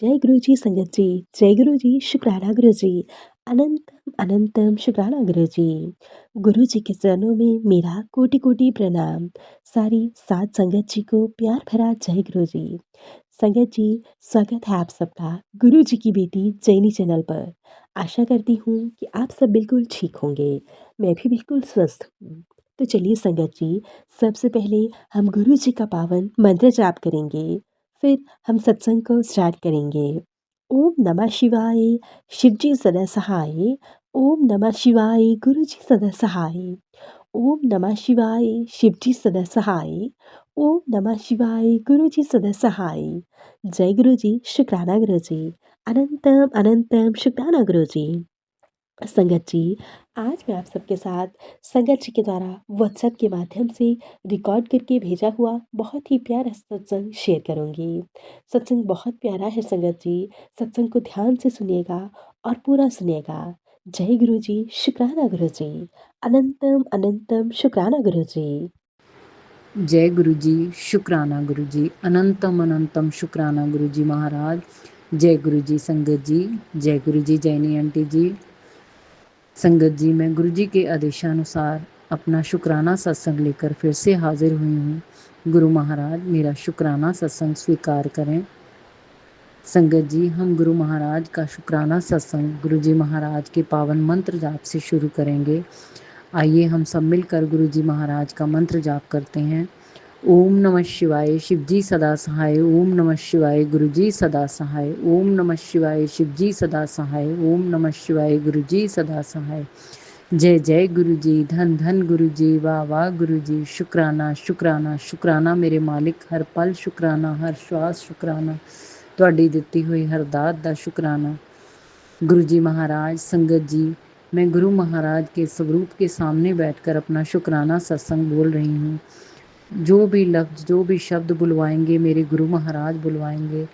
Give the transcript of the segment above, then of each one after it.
जय गुरु जी संगत जी। जय गुरु जी, शुक्राना गुरु जी। अनंतम अनंतम शुक्राना गुरु जी। गुरु जी के चरणों में मेरा कोटि कोटि प्रणाम। सारी सात संगत जी को प्यार भरा जय गुरु जी। संगत जी, स्वागत है आप सबका गुरु जी की बेटी जैनी चैनल पर। आशा करती हूँ कि आप सब बिल्कुल ठीक होंगे। मैं भी बिल्कुल स्वस्थ हूँ। तो चलिए संगत जी, सबसे पहले हम गुरु जी का पावन मंत्र जाप करेंगे। फिर हम सत्संग को स्टार्ट करेंगे। ओम नमः शिवाय, शिव जी सदा सहाय। ओम नमः शिवाय, गुरु जी सदा सहाय। ओम नमः शिवाय, शिव जी सदा सहाय। ओम नमः शिवाय, गुरु जी सदा सहाय। जय गुरु जी, शुक्राना गुरु जी। अनंतम अनंतम शुक्राना गुरु जी। संगत जी, आज मैं आप सबके साथ संगत जी के द्वारा व्हाट्सएप के माध्यम से रिकॉर्ड करके भेजा हुआ बहुत ही प्यारा सत्संग शेयर करूंगी। सत्संग बहुत प्यारा है संगत जी। सत्संग को ध्यान से सुनिएगा और पूरा सुनिएगा। जय गुरु जी, शुक्राना गुरु जी। अनंतम अनंतम शुक्राना गुरु जी। जय गुरु जी, शुक्राना गुरु जी, अनंतम अनंतम शुक्राना गुरु जी महाराज। जय गुरु जी संगत जी, जय गुरु जी जैनी आंटी जी। संगत जी, मैं गुरु जी के आदेशानुसार अपना शुक्राना सत्संग लेकर फिर से हाजिर हुई हूँ। गुरु महाराज मेरा शुक्राना सत्संग स्वीकार करें। संगत जी, हम गुरु महाराज का शुक्राना सत्संग गुरु जी महाराज के पावन मंत्र जाप से शुरू करेंगे। आइए हम सब मिलकर गुरु जी महाराज का मंत्र जाप करते हैं। ओम नमः शिवाय, शिव जी सदा सहाय। ओम नमः शिवाय, गुरु जी सदा सहाय। ओम नमः शिवाय, शिव जी सदा सहाय। ओम नमः शिवाय, गुरु जी सदा सहाय। जय जय गुरु जी, धन धन गुरु जी, वाह वाह गुरु जी। शुक्राना शुक्राना शुक्राना मेरे मालिक, हर पल शुक्राना, हर श्वास शुक्राना, ਤੁਹਾਡੀ ਦਿੱਤੀ ਹੋਈ हर दात ਦਾ शुक्राना। गुरु जी महाराज, संगत जी, मैं गुरु महाराज के स्वरूप के सामने बैठकर अपना शुक्राना सत्संग बोल रही हूँ। जो भी लफ्ज़, जो भी शब्द बुलवाएंगे मेरे गुरु महाराज बुलवाएंगे।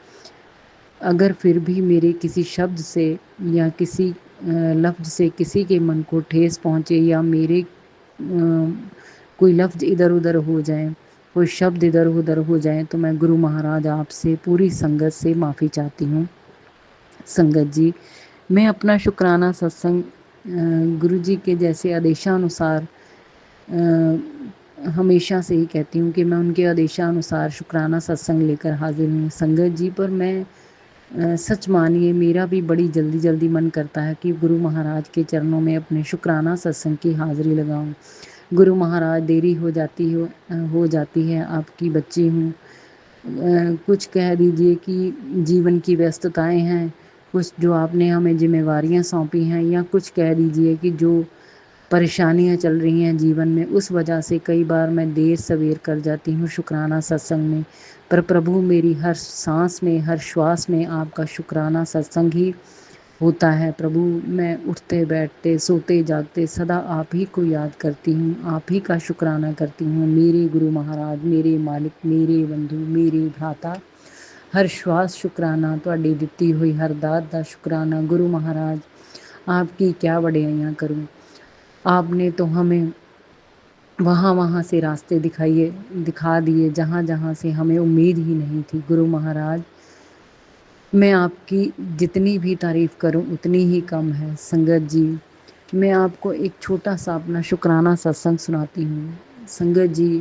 अगर फिर भी मेरे किसी शब्द से या किसी लफ्ज़ से किसी के मन को ठेस पहुँचे या मेरे कोई लफ्ज़ इधर उधर हो जाए, कोई शब्द इधर उधर हो जाए, तो मैं गुरु महाराज आपसे पूरी संगत से माफ़ी चाहती हूँ। संगत जी, मैं अपना शुक्राना सत्संग गुरु जी के जैसे आदेशानुसार हमेशा से ही कहती हूँ कि मैं उनके आदेशानुसार शुक्राना सत्संग लेकर हाजिर हूँ संगत जी। पर मैं सच मानिए, मेरा भी बड़ी जल्दी जल्दी मन करता है कि गुरु महाराज के चरणों में अपने शुक्राना सत्संग की हाज़िरी लगाऊं। गुरु महाराज, देरी हो जाती है, आपकी बच्ची हूँ। कुछ कह दीजिए कि जीवन की व्यस्तताएं हैं, कुछ जो आपने हमें जिम्मेवारियां सौंपी हैं, या कुछ कह दीजिए कि जो परेशानियां चल रही हैं जीवन में, उस वजह से कई बार मैं देर सवेर कर जाती हूँ शुक्राना सत्संग में। पर प्रभु, मेरी हर सांस में, हर श्वास में आपका शुक्राना सत्संग ही होता है। प्रभु, मैं उठते बैठते सोते जागते सदा आप ही को याद करती हूँ, आप ही का शुक्राना करती हूँ। मेरे गुरु महाराज, मेरे मालिक, मेरे बंधु, मेरे भ्राता, हर श्वास शुक्राना, ਤੁਹਾਡੀ ਦਿੱਤੀ ਹੋਈ हर दात ਦਾ शुक्राना। गुरु महाराज, आपकी क्या बड़ाइयाँ करूँ। आपने तो हमें वहाँ वहाँ से रास्ते दिखा दिए जहाँ जहाँ से हमें उम्मीद ही नहीं थी। गुरु महाराज, मैं आपकी जितनी भी तारीफ़ करूं उतनी ही कम है। संगत जी, मैं आपको एक छोटा सा अपना शुक्राना सत्संग सुनाती हूँ। संगत जी,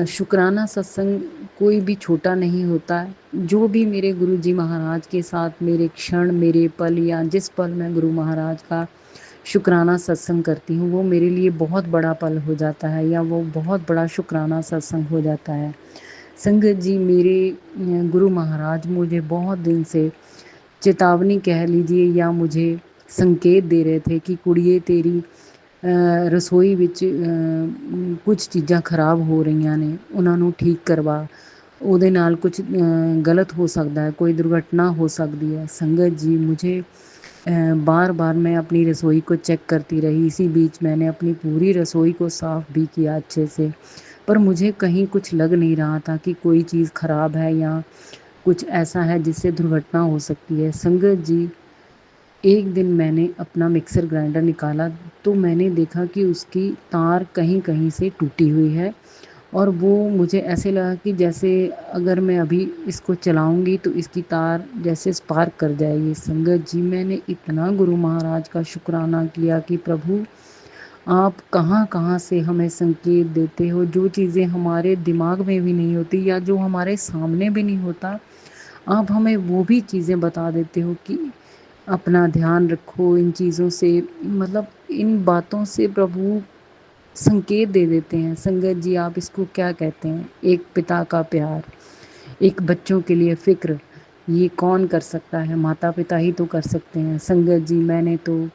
शुक्राना सत्संग कोई भी छोटा नहीं होता है। जो भी मेरे गुरु जी महाराज के साथ मेरे क्षण, मेरे पल, या जिस पल मैं गुरु महाराज का शुक्राना सत्संग करती हूँ, वो मेरे लिए बहुत बड़ा पल हो जाता है, या वो बहुत बड़ा शुक्राना सत्संग हो जाता है। संगत जी, मेरे गुरु महाराज मुझे बहुत दिन से चेतावनी कह लीजिए या मुझे संकेत दे रहे थे कि कुड़िए, तेरी रसोई ਵਿੱਚ ਕੁਝ ਚੀਜ਼ਾਂ ਖਰਾਬ ਹੋ ਰਹੀਆਂ ਨੇ, ਉਹਨਾਂ ਨੂੰ ਠੀਕ ਕਰਵਾ। ਉਹਦੇ ਨਾਲ कुछ गलत हो सकता है, कोई दुर्घटना हो सकती है। संगत जी, मुझे बार बार मैं अपनी रसोई को चेक करती रही। इसी बीच मैंने अपनी पूरी रसोई को साफ़ भी किया अच्छे से, पर मुझे कहीं कुछ लग नहीं रहा था कि कोई चीज़ ख़राब है या कुछ ऐसा है जिससे दुर्घटना हो सकती है। संगत जी, एक दिन मैंने अपना मिक्सर ग्राइंडर निकाला तो मैंने देखा कि उसकी तार कहीं कहीं से टूटी हुई है और वो मुझे ऐसे लगा कि जैसे अगर मैं अभी इसको चलाऊँगी तो इसकी तार जैसे स्पार्क कर जाएगी। संगत जी, मैंने इतना गुरु महाराज का शुक्राना किया कि प्रभु, आप कहाँ-कहाँ से हमें संकेत देते हो, जो चीज़ें हमारे दिमाग में भी नहीं होती या जो हमारे सामने भी नहीं होता, आप हमें वो भी चीज़ें बता देते हो कि अपना ध्यान रखो इन चीज़ों से, मतलब इन बातों से प्रभु संकेत दे देते हैं। संगत जी, आप इसको क्या कहते हैं? एक पिता का प्यार, एक बच्चों के लिए फ़िक्र, ये कौन कर सकता है? माता-पिता ही तो कर सकते हैं। संगत जी, मैंने तो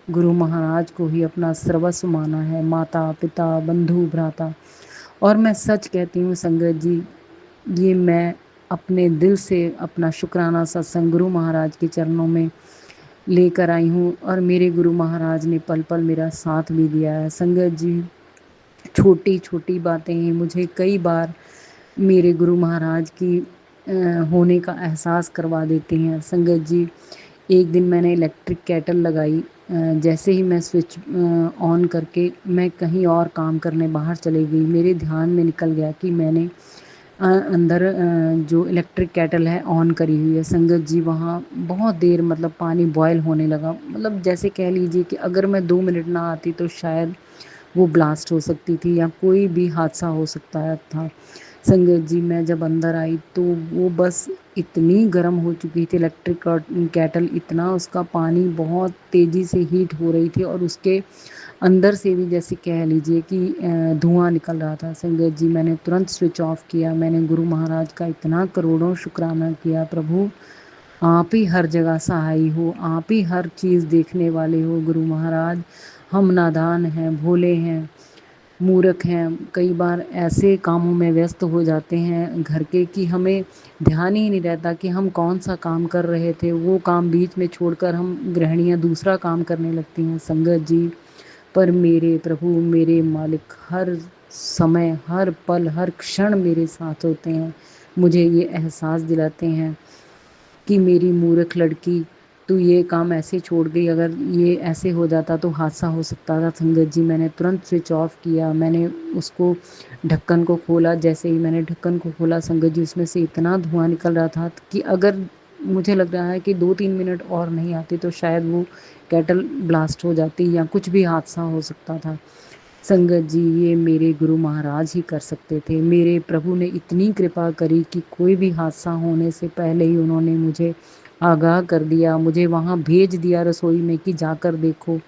गुरु महाराज को ही अपना सर्वस्व माना है, माता-पिता, बंधु-भ्राता। और मैं सच कहती हूँ संगत जी, ये मैं अपने दिल से अपना शुक्राना सत्संग गुरु महाराज के चरणों में लेकर आई हूँ और मेरे गुरु महाराज ने पल-पल मेरा साथ भी दिया है। संगत जी, छोटी-छोटी बातें मुझे कई बार मेरे गुरु महाराज की होने का एहसास करवा देती हैं। संगत जी, एक दिन मैंने इलेक्ट्रिक केटल लगाई, जैसे ही मैं स्विच ऑन करके मैं कहीं और काम करने बाहर चली गई, मेरे ध्यान में निकल गया कि मैंने अंदर जो इलेक्ट्रिक केटल है ऑन करी हुई है। संगत जी, वहाँ बहुत देर मतलब पानी बॉयल होने लगा, मतलब जैसे कह लीजिए कि अगर मैं 2 मिनट ना आती तो शायद वो ब्लास्ट हो सकती थी या कोई भी हादसा हो सकता था। संगत जी, मैं जब अंदर आई तो वो बस इतनी गर्म हो चुकी थी इलेक्ट्रिक केटल, इतना उसका पानी बहुत तेज़ी से हीट हो रही थी और उसके अंदर से भी जैसे कह लीजिए कि धुआँ निकल रहा था। संगत जी, मैंने तुरंत स्विच ऑफ किया। मैंने गुरु महाराज का इतना करोड़ों शुक्राना किया, प्रभु आप ही हर जगह सहाय हो, आप ही हर चीज़ देखने वाले हो गुरु महाराज। हम नादान हैं, भोले हैं, मूर्ख हैं, कई बार ऐसे कामों में व्यस्त हो जाते हैं घर के कि हमें ध्यान ही नहीं रहता कि हम कौन-सा काम कर रहे थे। वो काम बीच में छोड़कर हम गृहिणियाँ दूसरा काम करने लगती हैं संगत जी। पर मेरे प्रभु, मेरे मालिक हर समय, हर पल, हर क्षण मेरे साथ होते हैं। मुझे ये एहसास दिलाते हैं कि मेरी मूर्ख लड़की, तू ये काम ऐसे छोड़ गई, अगर ये ऐसे हो जाता तो हादसा हो सकता था। संगत जी, मैंने तुरंत स्विच ऑफ किया, मैंने उसको ढक्कन को खोला, जैसे ही मैंने ढक्कन को खोला संगत जी, उसमें से इतना धुआँ निकल रहा था कि अगर मुझे लग रहा है कि 2-3 मिनट और नहीं आती तो शायद वो केटल ब्लास्ट हो जाती या कुछ भी हादसा हो सकता था। संगत जी, ये मेरे गुरु महाराज ही कर सकते थे। मेरे प्रभु ने इतनी कृपा करी कि कोई भी हादसा होने से पहले ही उन्होंने मुझे आगाह कर दिया, मुझे वहाँ भेज दिया रसोई में कि जाकर देखो,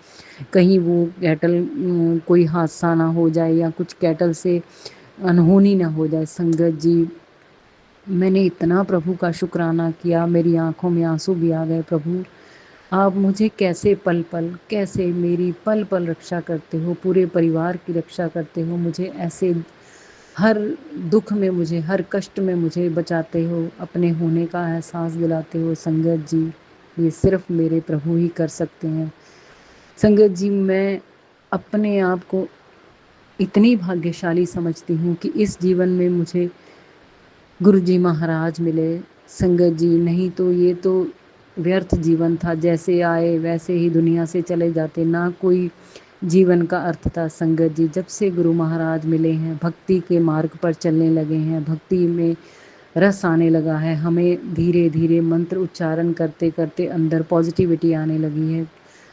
कहीं वो केटल कोई हादसा ना हो जाए या कुछ केटल से अनहोनी ना हो जाए। संगत जी, मैंने इतना प्रभु का शुक्राना किया, मेरी आँखों में आँसू भी आ गए। प्रभु, आप मुझे कैसे पल-पल, कैसे मेरी पल-पल रक्षा करते हो, पूरे परिवार की रक्षा करते हो, मुझे ऐसे हर दुःख में मुझे, हर कष्ट में मुझे बचाते हो, अपने होने का एहसास दिलाते हो। संगत जी, ये सिर्फ़ मेरे प्रभु ही कर सकते हैं। संगत जी, मैं अपने आप को इतनी भाग्यशाली समझती हूँ कि इस जीवन में मुझे गुरुजी महाराज मिले। संगत जी, नहीं तो ये तो व्यर्थ जीवन था, जैसे आए वैसे ही दुनिया से चले जाते, ना कोई जीवन का अर्थ था। संगत जी, जब से गुरु महाराज मिले हैं, भक्ति के मार्ग पर चलने लगे हैं, भक्ति में रस आने लगा है, हमें धीरे धीरे मंत्र उच्चारण करते करते अंदर पॉजिटिविटी आने लगी है,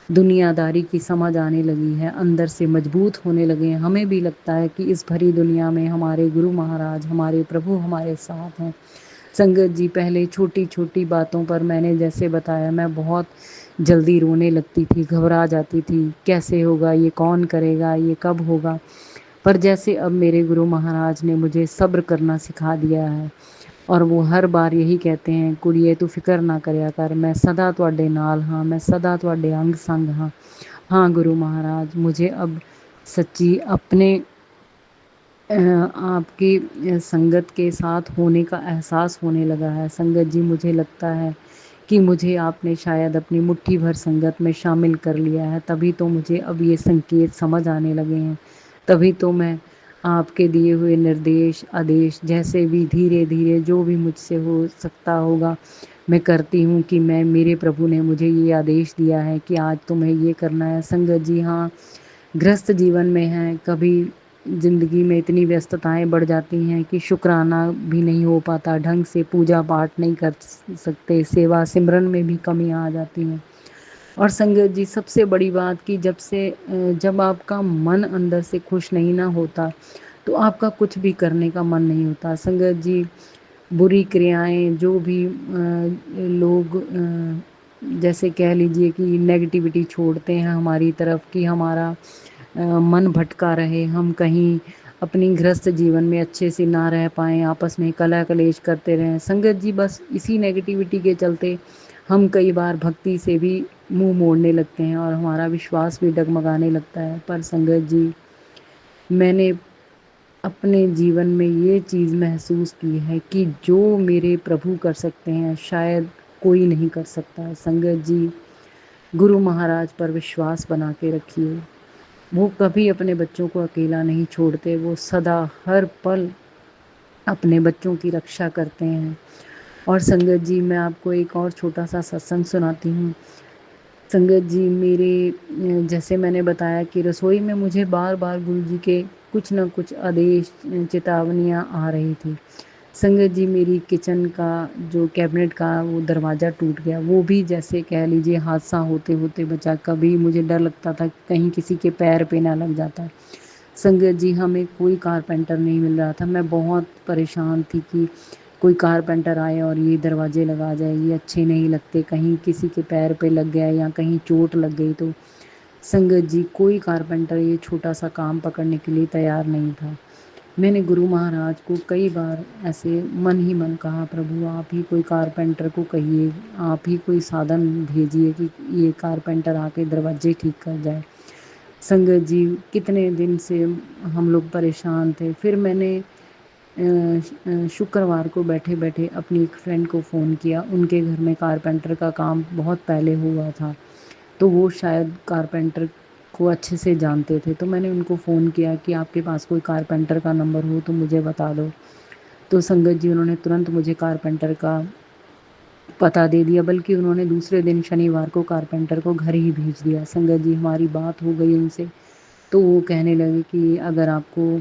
दुनियादारी की समझ आने लगी है, अंदर से मजबूत होने लगे हैं। हमें भी लगता है कि इस भरी दुनिया में हमारे गुरु महाराज, हमारे प्रभु हमारे साथ हैं। संगत जी, पहले छोटी-छोटी बातों पर मैंने जैसे बताया, मैं बहुत जल्दी रोने लगती थी, घबरा जाती थी, कैसे होगा, ये कौन करेगा, ये कब होगा? पर जैसे अब मेरे गुरु महाराज ने मुझे सब्र करना सिखा दिया है और वो हर बार यही कहते हैं, "कुड़िए तू फ़िकर ना करया कर, मैं सदा तुहाडे नाल हाँ, मैं सदा तुहाडे अंग संग हाँ।" हाँ, गुरु महाराज, मुझे अब सच्ची अपने आपकी संगत के साथ होने का एहसास होने लगा है। संगत जी, मुझे लगता है कि मुझे आपने शायद अपनी मुट्ठी भर संगत में शामिल कर लिया है, तभी तो मुझे अब ये संकेत समझ आने लगे हैं। तभी तो मैं आपके दिए हुए निर्देश, आदेश जैसे भी धीरे-धीरे जो भी मुझसे हो सकता होगा, मैं करती हूँ कि मैं मेरे प्रभु ने मुझे ये आदेश दिया है कि आज तुम्हें ये करना है। संगत जी, हाँ, गृहस्थ जीवन में हैं, कभी ज़िंदगी में इतनी व्यस्तताएं बढ़ जाती हैं कि शुक्राना भी नहीं हो पाता, ढंग से पूजा पाठ नहीं कर सकते, सेवा सिमरन में भी कमियां आ जाती हैं। और संगत जी, सबसे बड़ी बात कि जब आपका मन अंदर से खुश नहीं ना होता, तो आपका कुछ भी करने का मन नहीं होता। संगत जी, बुरी क्रियाएं जो भी लोग जैसे कह लीजिए कि नेगेटिविटी छोड़ते हैं हमारी तरफ, कि हमारा मन भटका रहे, हम कहीं अपनी गृहस्थ जीवन में अच्छे से ना रह पाएँ, आपस में कलह कलेश करते रहें। संगत जी, बस इसी नेगेटिविटी के चलते हम कई बार भक्ति से भी मुँह मोड़ने लगते हैं और हमारा विश्वास भी डगमगाने लगता है। पर संगत जी, मैंने अपने जीवन में ये चीज़ महसूस की है कि जो मेरे प्रभु कर सकते हैं, शायद कोई नहीं कर सकता। संगत जी, गुरु महाराज पर विश्वास बना के रखिए। वो कभी अपने बच्चों को अकेला नहीं छोड़ते, वो सदा हर पल अपने बच्चों की रक्षा करते हैं। और संगत जी, मैं आपको एक और छोटा सा सत्संग सुनाती हूँ। संगत जी, जैसे मैंने बताया कि रसोई में मुझे बार बार गुरु जी के कुछ न कुछ आदेश, चेतावनियाँ आ रही थी। संगत जी, मेरी किचन का जो कैबिनेट का वो दरवाज़ा टूट गया, वो भी जैसे कह लीजिए हादसा होते होते बचा। कभी मुझे डर लगता था कि कहीं किसी के पैर पे ना लग जाता। संगत जी, हमें कोई कारपेंटर नहीं मिल रहा था। मैं बहुत परेशान थी कि कोई कारपेंटर आए और ये दरवाजे लगा जाए, ये अच्छे नहीं लगते, कहीं किसी के पैर पे लग गया या कहीं चोट लग गई तो। संगत जी, कोई कारपेंटर ये छोटा सा काम पकड़ने के लिए तैयार नहीं था। मैंने गुरु महाराज को कई बार ऐसे मन ही मन कहा, प्रभु आप ही कोई कारपेंटर को कहिए, आप ही कोई साधन भेजिए कि ये कारपेंटर आके दरवाजे ठीक कर जाए। संगत जी, कितने दिन से हम लोग परेशान थे। फिर मैंने शुक्रवार को बैठे बैठे अपनी एक फ्रेंड को फ़ोन किया। उनके घर में कारपेंटर का काम बहुत पहले हुआ था, तो वो शायद कारपेंटर को अच्छे से जानते थे। तो मैंने उनको फ़ोन किया कि आपके पास कोई कारपेंटर का नंबर हो तो मुझे बता दो। तो संगत जी, उन्होंने तुरंत मुझे कारपेंटर का पता दे दिया, बल्कि उन्होंने दूसरे दिन शनिवार को कारपेंटर को घर ही भेज दिया। संगत जी, हमारी बात हो गई उनसे, तो वो कहने लगे कि अगर आपको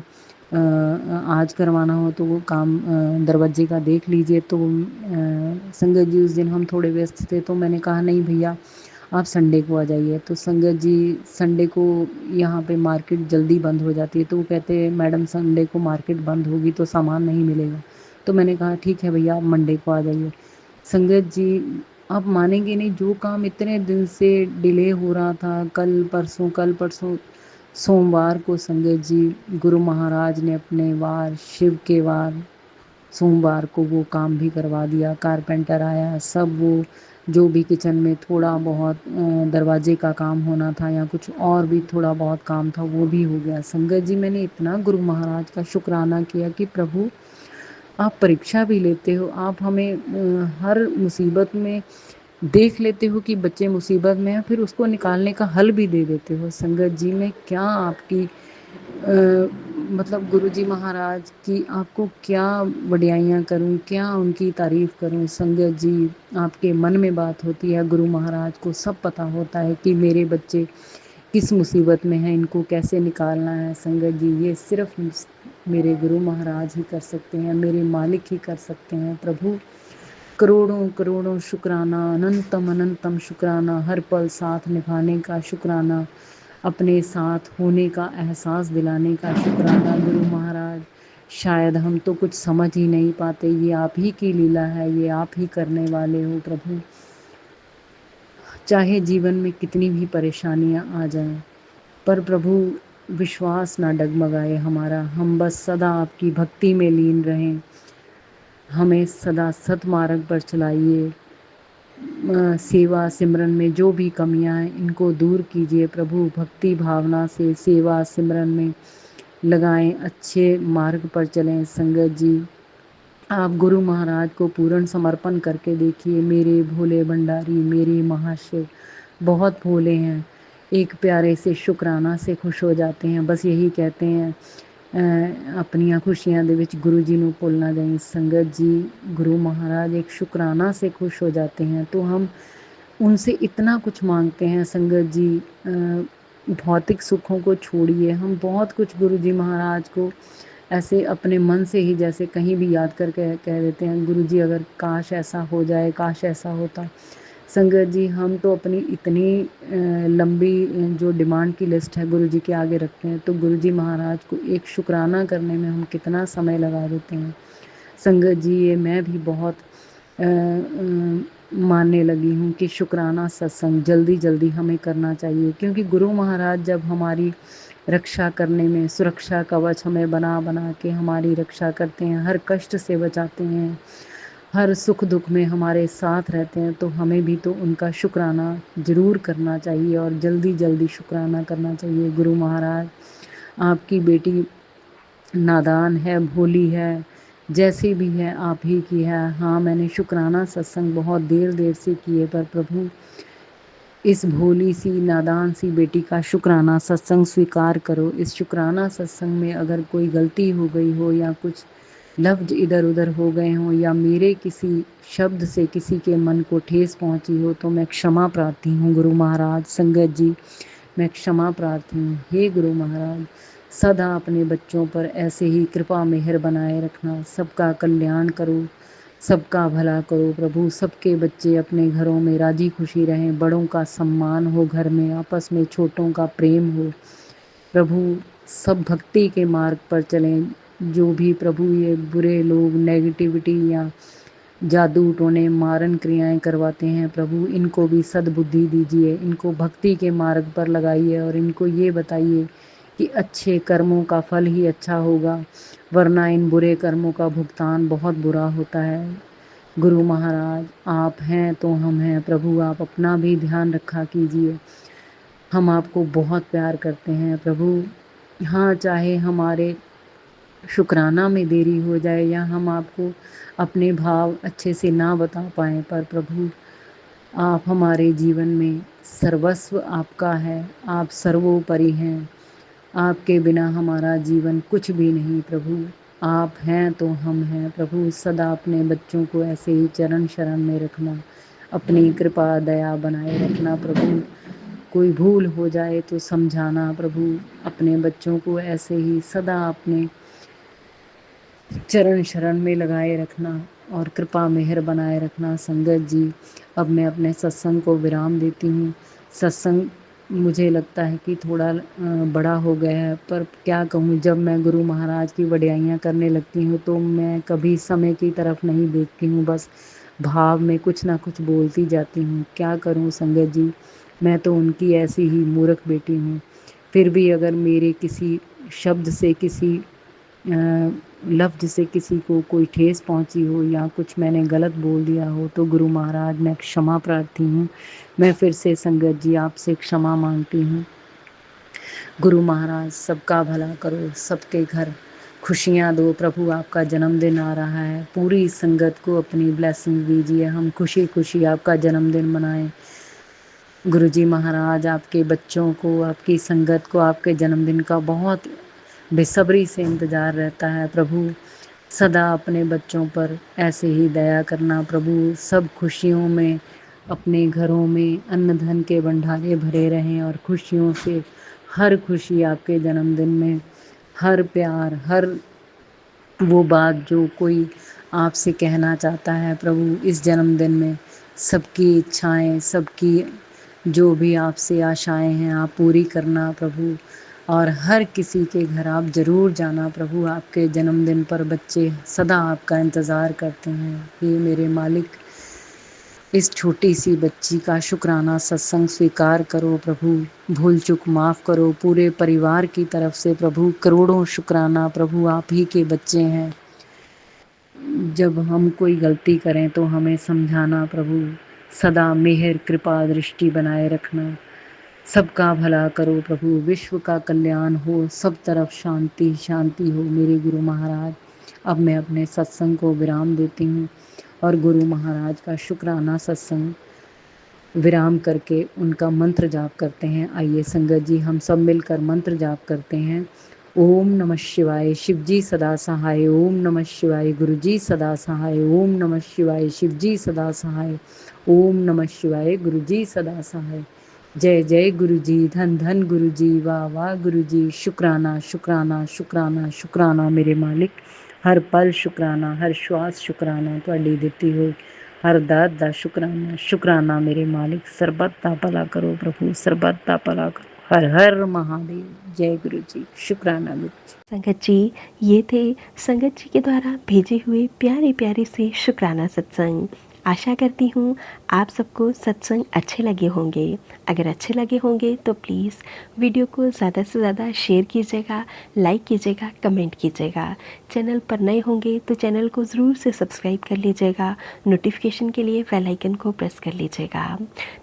आज करवाना हो तो वो काम दरवाजे का देख लीजिए। तो संगत जी, उस दिन हम थोड़े व्यस्त थे, तो मैंने कहा नहीं भैया, आप संडे को आ जाइए। तो संगत जी, संडे को यहाँ पे मार्केट जल्दी बंद हो जाती है, तो वो कहते हैं मैडम संडे को मार्केट बंद होगी तो सामान नहीं मिलेगा। तो मैंने कहा ठीक है भैया, आप मंडे को आ जाइए। संगत जी, आप मानेंगे नहीं, जो काम इतने दिन से डिले हो रहा था, कल परसों सोमवार को संगत जी, गुरु महाराज ने अपने वार, शिव के वार सोमवार को वो काम भी करवा दिया। कारपेंटर आया, सब वो जो भी किचन में थोड़ा बहुत दरवाजे का काम होना था या कुछ और भी थोड़ा बहुत काम था, वो भी हो गया। संगत जी, मैंने इतना गुरु महाराज का शुक्राना किया कि प्रभु आप परीक्षा भी लेते हो, आप हमें हर मुसीबत में देख लेते हो कि बच्चे मुसीबत में हैं, फिर उसको निकालने का हल भी दे देते हो। संगत जी, मैं क्या आपकी मतलब गुरुजी महाराज की आपको क्या वडियाइयाँ करूँ, क्या उनकी तारीफ़ करूँ। संगत जी, आपके मन में बात होती है, गुरु महाराज को सब पता होता है कि मेरे बच्चे किस मुसीबत में हैं, इनको कैसे निकालना है। संगत जी, ये सिर्फ मेरे गुरु महाराज ही कर सकते हैं, मेरे मालिक ही कर सकते हैं। प्रभु, करोड़ों करोड़ों शुक्राना, अनंतम अनंतम शुक्राना, हर पल साथ निभाने का शुक्राना, अपने साथ होने का एहसास दिलाने का शुक्राना। गुरु महाराज, शायद हम तो कुछ समझ ही नहीं पाते, ये आप ही की लीला है, ये आप ही करने वाले हो। प्रभु, चाहे जीवन में कितनी भी परेशानियां आ जाएं, पर प्रभु विश्वास ना डगमगाए हमारा, हम बस सदा आपकी भक्ति में लीन रहें, हमें सदा सतमार्ग पर चलाइए। सेवा सिमरन में जो भी कमियां हैं इनको दूर कीजिए प्रभु, भक्ति भावना से सेवा सिमरन में लगाएं, अच्छे मार्ग पर चलें। संगत जी, आप गुरु महाराज को पूर्ण समर्पण करके देखिए। मेरे भोले भंडारी, मेरे महाशिव बहुत भोले हैं, एक प्यारे से शुक्राना से खुश हो जाते हैं। बस यही कहते हैं, अपनियां खुशियां दे विच गुरु जी नूं भुल ना जाईं। संगत जी, गुरु महाराज एक शुक्राना से खुश हो जाते हैं, तो हम उनसे इतना कुछ मांगते हैं। संगत जी, भौतिक सुखों को छोड़िए। हम बहुत कुछ गुरुजी महाराज को ऐसे अपने मन से ही जैसे कहीं भी याद करके कह देते हैं, गुरुजी अगर काश ऐसा हो जाए, काश ऐसा होता। संगत जी, हम तो अपनी इतनी लंबी जो डिमांड की लिस्ट है गुरुजी के आगे रखते हैं, तो गुरुजी महाराज को एक शुक्राना करने में हम कितना समय लगा देते हैं। संगत जी, ये मैं भी बहुत मानने लगी हूँ कि शुक्राना सत्संग जल्दी जल्दी हमें करना चाहिए, क्योंकि गुरु महाराज जब हमारी रक्षा करने में सुरक्षा कवच हमें बना बना के हमारी रक्षा करते हैं, हर कष्ट से बचाते हैं, हर सुख दुख में हमारे साथ रहते हैं, तो हमें भी तो उनका शुक्राना ज़रूर करना चाहिए और जल्दी जल्दी शुक्राना करना चाहिए। गुरु महाराज, आपकी बेटी नादान है, भोली है, जैसी भी है आप ही की है। हाँ, मैंने शुक्राना सत्संग बहुत देर देर से किए, पर प्रभु इस भोली सी नादान सी बेटी का शुक्राना सत्संग स्वीकार करो। इस शुक्राना सत्संग में अगर कोई गलती हो गई हो या कुछ लफ्ज इधर उधर हो गए हों या मेरे किसी शब्द से किसी के मन को ठेस पहुंची हो, तो मैं क्षमा प्रार्थी हूँ गुरु महाराज। संगत जी, मैं क्षमा प्रार्थी हूँ। हे गुरु महाराज, सदा अपने बच्चों पर ऐसे ही कृपा मेहर बनाए रखना, सबका कल्याण करो, सबका भला करो प्रभु। सबके बच्चे अपने घरों में राजी खुशी रहें, बड़ों का सम्मान हो घर में, आपस में छोटों का प्रेम हो प्रभु। सब भक्ति के मार्ग पर चलें। जो भी प्रभु ये बुरे लोग नेगेटिविटी या जादू टोने मारन क्रियाएं करवाते हैं प्रभु, इनको भी सद्बुद्धि दीजिए, इनको भक्ति के मार्ग पर लगाइए और इनको ये बताइए कि अच्छे कर्मों का फल ही अच्छा होगा, वरना इन बुरे कर्मों का भुगतान बहुत बुरा होता है। गुरु महाराज, आप हैं तो हम हैं प्रभु, आप अपना भी ध्यान रखा कीजिए। हम आपको बहुत प्यार करते हैं प्रभु। हाँ, चाहे हमारे शुक्राना में देरी हो जाए या हम आपको अपने भाव अच्छे से ना बता पाएँ, पर प्रभु आप हमारे जीवन में सर्वस्व आपका है, आप सर्वोपरि हैं। आपके बिना हमारा जीवन कुछ भी नहीं प्रभु। आप हैं तो हम हैं प्रभु। सदा अपने बच्चों को ऐसे ही चरण शरण में रखना, अपनी कृपा दया बनाए रखना प्रभु। कोई भूल हो जाए तो समझाना प्रभु। अपने बच्चों को ऐसे ही सदा अपने चरण शरण में लगाए रखना और कृपा मेहर बनाए रखना। संगत जी, अब मैं अपने सत्संग को विराम देती हूँ। सत्संग मुझे लगता है कि थोड़ा बड़ा हो गया है, पर क्या कहूँ, जब मैं गुरु महाराज की वड्याइयाँ करने लगती हूँ तो मैं कभी समय की तरफ नहीं देखती हूँ, बस भाव में कुछ ना कुछ बोलती जाती हूँ। क्या करूँ संगत जी, मैं तो उनकी ऐसी ही मूर्ख बेटी हूँ। फिर भी अगर मेरे किसी शब्द से किसी लफ्ज़ से किसी को कोई ठेस पहुंची हो या कुछ मैंने गलत बोल दिया हो, तो गुरु महाराज मैं क्षमा प्रार्थी हूँ। मैं फिर से संगत जी आपसे क्षमा मांगती हूँ। गुरु महाराज, सबका भला करो, सबके घर खुशियाँ दो प्रभु। आपका जन्मदिन आ रहा है, पूरी संगत को अपनी ब्लेसिंग दीजिए, हम खुशी खुशी आपका जन्मदिन मनाएं। गुरुजी महाराज, आपके बच्चों को, आपकी संगत को आपके जन्मदिन का बहुत बेसब्री से इंतज़ार रहता है प्रभु। सदा अपने बच्चों पर ऐसे ही दया करना प्रभु। सब खुशियों में अपने घरों में अन्न धन के भंडारे भरे रहें और खुशियों से हर खुशी आपके जन्मदिन में, हर प्यार, हर वो बात जो कोई आपसे कहना चाहता है प्रभु इस जन्मदिन में, सबकी इच्छाएं, सबकी जो भी आपसे आशाएं हैं आप पूरी करना प्रभु। और हर किसी के घर आप ज़रूर जाना प्रभु। आपके जन्मदिन पर बच्चे सदा आपका इंतज़ार करते हैं। ये मेरे मालिक, इस छोटी सी बच्ची का शुक्राना सत्संग स्वीकार करो प्रभु। भूल चूक माफ़ करो पूरे परिवार की तरफ से प्रभु। करोड़ों शुक्राना प्रभु, आप ही के बच्चे हैं। जब हम कोई गलती करें तो हमें समझाना प्रभु। सदा मेहर कृपा दृष्टि बनाए रखना। सबका भला करो प्रभु, विश्व का कल्याण हो, सब तरफ शांति शांति हो मेरे गुरु महाराज। अब मैं अपने सत्संग को विराम देती हूँ और गुरु महाराज का शुक्राना सत्संग विराम करके उनका मंत्र जाप करते हैं। आइए संगत जी, हम सब मिलकर मंत्र जाप करते हैं। ओम नमः शिवाय, शिव जी सदा सहाय। ओम नमः शिवाय, गुरु जी सदा सहाय। ओम नमः शिवाय, शिव जी सदा सहाय। ओम नमः शिवाय, गुरु जी सदा सहाय। जय जय गुरु जी, धन धन गुरु जी, वाह वाह गुरु जी, शुक्राना शुक्राना शुक्राना शुक्राना मेरे मालिक, हर पल शुक्राना, हर श्वास शुक्राना, ਤੁਹਾਡੀ ਦਿੱਤੀ ਹੋਈ ਹਰ ਦਾਤ ਦਾ ਸ਼ੁਕਰਾਨਾ, ਸ਼ੁਕਰਾਨਾ ਮੇਰੇ ਮਾलिक, ਸਰਬੱਤ ਦਾ ਭਲਾ करो प्रभु, ਸਰਬੱਤ ਦਾ ਭਲਾ करो, हर हर महादेव, जय गुरु जी, शुक्राना गुरु जी। संगत जी, ये थे संगत जी के द्वारा भेजे हुए प्यारे प्यारे से शुक्राना सत्संग। आशा करती हूँ आप सबको सत्संग अच्छे लगे होंगे। अगर अच्छे लगे होंगे तो प्लीज़ वीडियो को ज़्यादा से ज़्यादा शेयर कीजिएगा, लाइक कीजिएगा, कमेंट कीजिएगा। चैनल पर नए होंगे तो चैनल को ज़रूर से सब्सक्राइब कर लीजिएगा। नोटिफिकेशन के लिए बेल आइकन को प्रेस कर लीजिएगा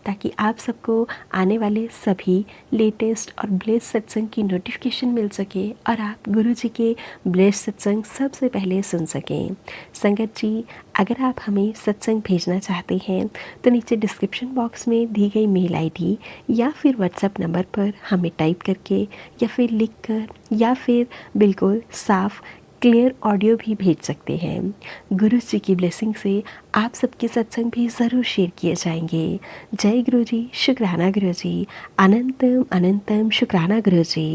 ताकि आप सबको आने वाले सभी लेटेस्ट और ब्लेस सत्संग की नोटिफिकेशन मिल सके और आप गुरु जी के ब्लेस सत्संग सबसे पहले सुन सकें। संगत जी, अगर आप हमें सत्संग भेजना चाहते हैं तो नीचे डिस्क्रिप्शन बॉक्स में दी गई मेल आईडी या फिर व्हाट्सएप नंबर पर हमें टाइप करके या फिर लिख कर या फिर बिल्कुल साफ क्लियर ऑडियो भी भेज सकते हैं। गुरु जी की ब्लेसिंग से आप सबके सत्संग भी ज़रूर शेयर किए जाएंगे। जय गुरु जी, शुक्राना गुरु जी, अनंतम अनंतम शुक्राना गुरु जी।